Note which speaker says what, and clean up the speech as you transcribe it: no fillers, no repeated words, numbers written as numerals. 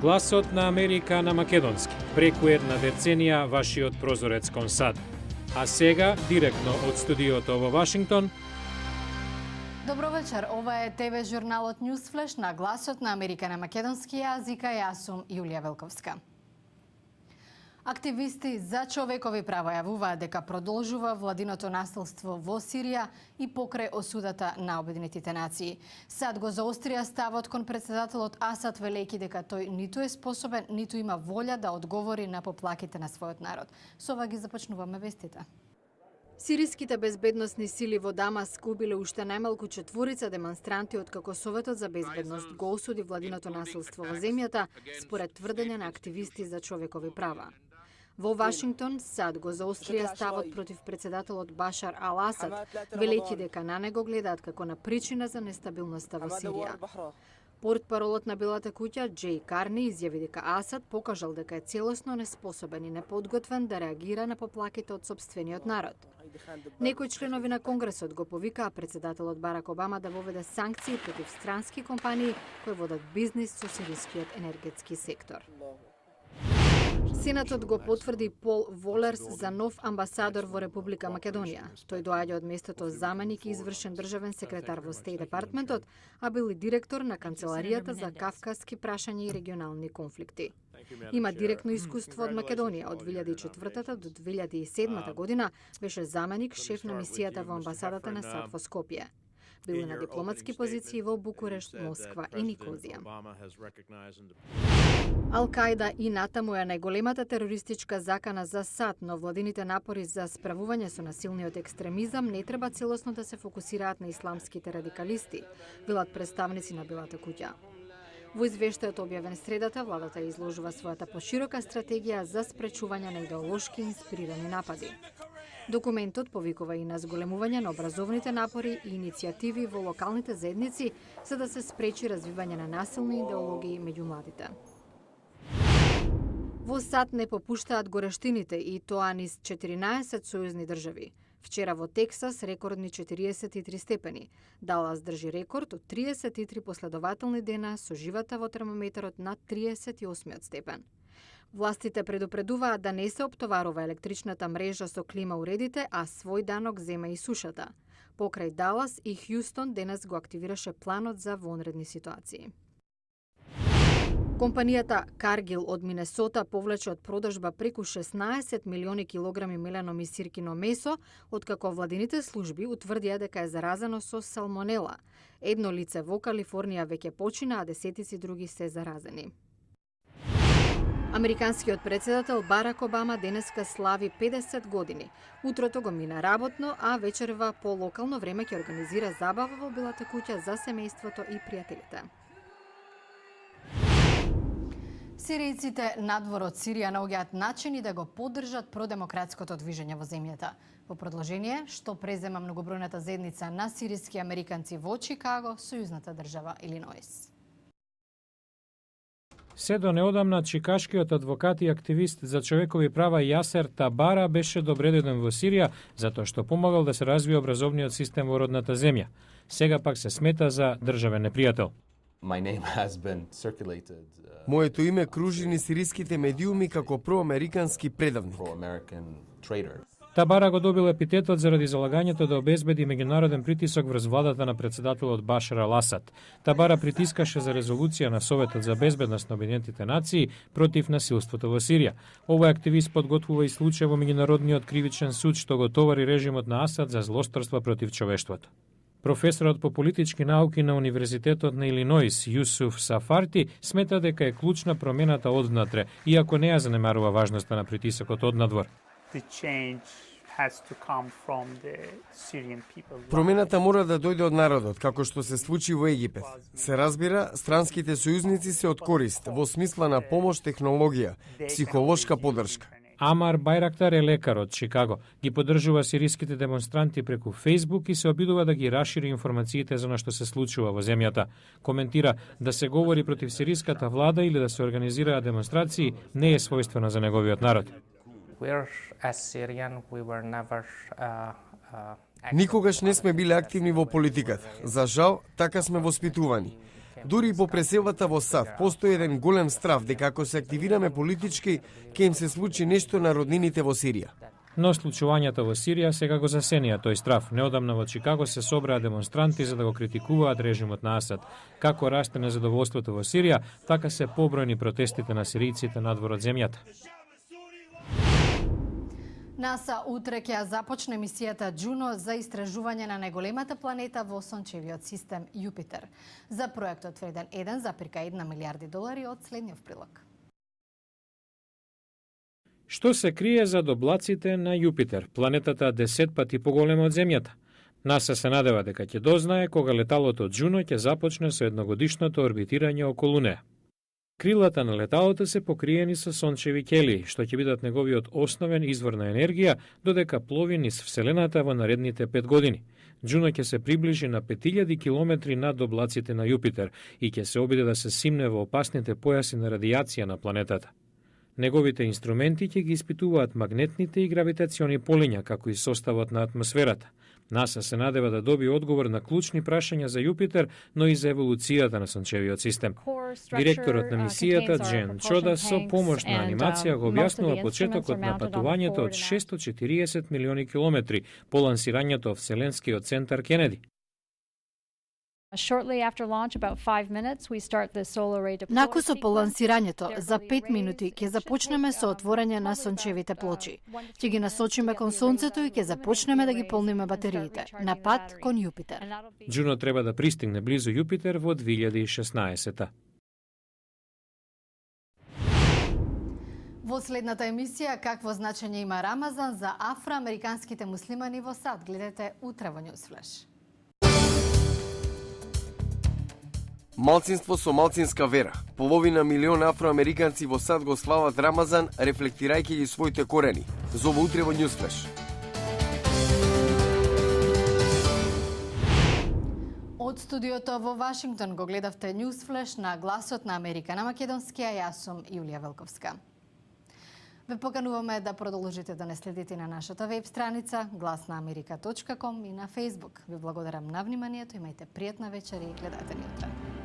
Speaker 1: Гласот на Америка на македонски, преку една деценија вашиот прозорец кон САД. А сега, директно од студиото во Вашингтон.
Speaker 2: Добро вечер, ова е ТВ журналот Newsflash на Гласот на Америка на македонски јазик, а јас сум Јулија Велковска. Активисти за човекови права јавуваат дека продолжува владиното насилство во Сирија и покрај осудата на Обединетите нации. САД го заострија ставот кон претседателот Асад, велејќи дека тој ниту е способен, ниту има волја да одговори на поплаките на својот народ. Со ова ги започнуваме вестите. Сириските безбедносни сили во Дамаск убиле уште најмалку 4 демонстранти откако Советот за безбедност го осуди владиното насилство во земјата, според тврдење на активисти за човекови права. Во Вашингтон, САД го заострија ставот против претседателот Башар ал-Асад, велејќи дека на него гледаат како на причина за нестабилноста во Сирија. Портпаролот на Белата куќа Џеј Карни изјави дека Асад покажал дека е целосно неспособен и неподготвен да реагира на поплаките од сопствениот народ. Некои членови на Конгресот го повикаа претседателот Барак Обама да воведе санкции против странски компании кои водат бизнис со сирискиот енергетски сектор. Сенатот го потврди Пол Волерс за нов амбасадор во Република Македонија. Тој доаѓа од местото заменик и извршен државен секретар во Стејт департментот, а бил и директор на Канцеларијата за кавказски прашања и регионални конфликти. Има директно искуство од Македонија. Од 2004 до 2007 година беше заменик шеф на мисијата во амбасадата на САД во Скопје. Бил на дипломатски позиции во Букурешт, Москва и Никозија. Ал-Кајда и натаму е најголемата терористичка закана за САД, но владините напори за справување со насилниот екстремизам не треба целосно да се фокусираат на исламските радикалисти, велат представници на Белата куќа. Во извештајот објавен средата, владата изложува својата поширока стратегија за спречување на идеолошки инспирирани напади. Документот повикува и на зголемување на образовните напори и иницијативи во локалните заедници за да се спречи развивање на насилни идеологии меѓу младите. Во САД не попуштаат горештините и тоа низ 14 сојузни држави. Вчера во Тексас рекордни 43 степени. Далас држи рекорд од 33 последователни дена со живата во термометарот на 38 степен. Властите предупредуваат да не се оптоварува електричната мрежа со клима уредите, а свој данок зема и сушата. Покрај Далас и Хјустон денес го активираше планот за вонредни ситуации. Компанијата Каргил од Минесота повлече од продажба преку 16 милиони килограми мелено и сиркино месо, откако владините служби утврдија дека е заразено со салмонела. Едно лице во Калифорнија веќе почина, а десетици други се заразени. Американскиот претседател Барак Обама денеска слави 50 години. Утрото го мина работно, а вечерва по локално време ќе организира забава во Белата куќа за семејството и пријателите. Сиријците надвор од Сирија наоѓаат начини да го поддржат продемократското движење во земјата. Во продолжение, што презема многобројната заедница на сириски американци во Чикаго, сојузната држава Илиноис.
Speaker 1: Се до неодамна чикашкиот адвокат и активист за човекови права Јасер Табара беше добредоден во Сирија затоа што помогал да се развие образовниот систем во родната земја. Сега пак се смета за државен непријател.
Speaker 3: Моето име кружи низ сириските медиуми како проамерикански предавник.
Speaker 1: Табара го добил епитетот заради залагањето да обезбеди меѓународен притисок врз владата на претседателот Башар ал-Асад. Табара притискаше за резолуција на Советот за безбедност на Обединетите нации против насилството во Сирија. Овој активист подготвува и случај во меѓународниот кривичен суд што го товари режимот на Асад за злосторства против човештвото. Професорот по политички науки на Универзитетот на Илиноис Јусуф Сафарти смета дека е клучна промената однатре, иако не ја занемарува важноста на притисокот однадвор.
Speaker 3: Промената мора да дојде од народот, како што се случи во Египет. Се разбира, странските сојузници се од корист, во смисла на помош, технологија, психолошка поддршка.
Speaker 1: Амар Байрактар е лекар од Чикаго. Ги поддржува сириските демонстранти преку Фејсбук и се обидува да ги расшири информациите за она што се случува во земјата. Коментира да се говори против сириската влада или да се организираат демонстрации не е својствено за неговиот народ.
Speaker 3: Никогаш не сме биле активни во политиката. За жал, така сме воспитувани. Дури и по преселбата во САД постои еден голем страв дека ако се активираме политички, ќе им се случи нешто на роднините во Сирија.
Speaker 1: Но случувањата во Сирија сега го засенија тој страв. Неодамна во Чикаго се собраа демонстранти за да го критикуваат режимот на Асад. Како расте незадоволството во Сирија, така се побројни протестите на сиријците надвор од земјата.
Speaker 2: НАСА утре ќе започне мисијата Джуно за истражување на најголемата планета во сончевиот систем Јупитер. За проектот вреден 1,1 милијарди долари од следниот прилог.
Speaker 1: Што се крие зад облаците на Јупитер, планетата 10 пати поголема од Земјата? НАСА се надева дека ќе дознае кога леталото Джуно ќе започне со едногодишното орбитирање околу неа. Крилата на леталото се покриени со сончеви ќелии, што ќе бидат неговиот основен извор на енергија додека плови низ Вселената во наредните 5 години. Джуно ќе се приближи на 5000 километри над облаците на Јупитер и ќе се обиде да се симне во опасните појаси на радијација на планетата. Неговите инструменти ќе ги испитуваат магнетните и гравитациони полиња, како и составот на атмосферата. НАСА се надева да добие одговор на клучни прашања за Јупитер, но и за еволуцијата на сончевиот систем. Директорот на мисијата Джен Чода со помош на анимација го објаснува почетокот на патувањето од 640 милиони километри по лансирањето од Вселенскиот центар Кенеди.
Speaker 2: Накусо по лансирањето, за 5 минути ќе започнеме со отворање на сончевите плочи. Ќе ги насочиме кон Сонцето и ќе започнеме да ги полниме батериите, на пат кон Јупитер.
Speaker 1: Джуно треба да пристигне близу Јупитер во 2016.
Speaker 2: Во следната емисија, какво значење има Рамазан за афроамериканските муслимани во САД? Гледате утре во Newsflash.
Speaker 3: Малцинство со малцинска вера. Половина милион афроамериканци во САД го слават Рамазан, рефлектирајќи ги своите корени. Зова утре во Newsflash.
Speaker 2: Од студиото во Вашингтон го гледавте Newsflash на Гласот на Америка на македонски, а јас сум Јулија Велковска. Ве покануваме да продолжите да не следите на нашата веб страница glasnaamerika.com и на Facebook. Ви благодарам на вниманието, имајте пријатна вечер и гледате ни утре.